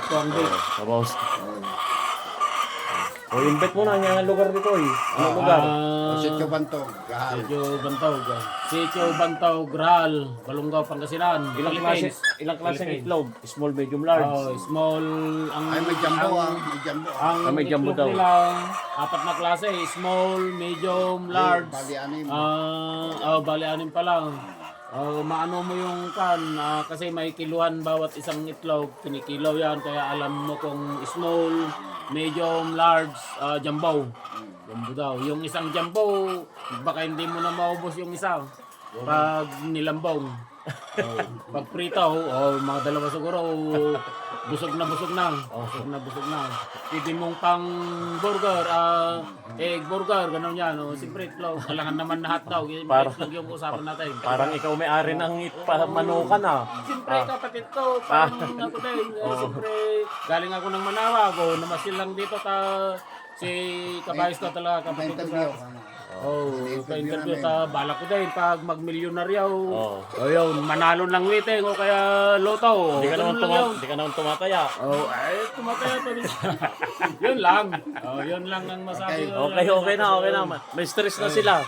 Tuwang din. Tapos. O, invite mo na ang lugar dito eh. Ano lugar? Sityo Bantog, Gahal. Sitio Bantog, Grahal, Balungaw, Pangasinan, Ilang klase ng itlog? Small, medium, large. Small, Ay, may jumbo may jumbo. ang may jumbo itlog daw. nila, apat na klase, small, medium, large. Bali-anim. Bali-anim pa lang. Maano mo yung kan, kasi may kiluhan bawat isang itlog, kinikilaw yan, kaya alam mo kung small, medium, large, jumbo. Jumbo daw. Yung isang jumbo, baka hindi mo na maubos yung isa pag nilambong. Pag prito, mga dalawa siguro, busog na. Busog na. Pwede mong pang burger, egg burger, gano'n yan. Siyempre itlog, kailangan naman na hotdog. Itlog yung usapan natin. Parang ikaw may-ari ng manukan ah. Siyempre kapatid ko, parang ako din. Siyempre, galing ako ng Manawag, namasil lang dito si Kabayos ko talaga, kapatid ko Interview. pa-interview balak ko din pag mag-milyonaryo. Ayun, manalo ng meeting o kaya loto. Hindi ka naman Ganun lang yun. tumataya. Tumataya pa rin. Yun lang. Yun lang ang masabi ko. Okay na. May stress na sila.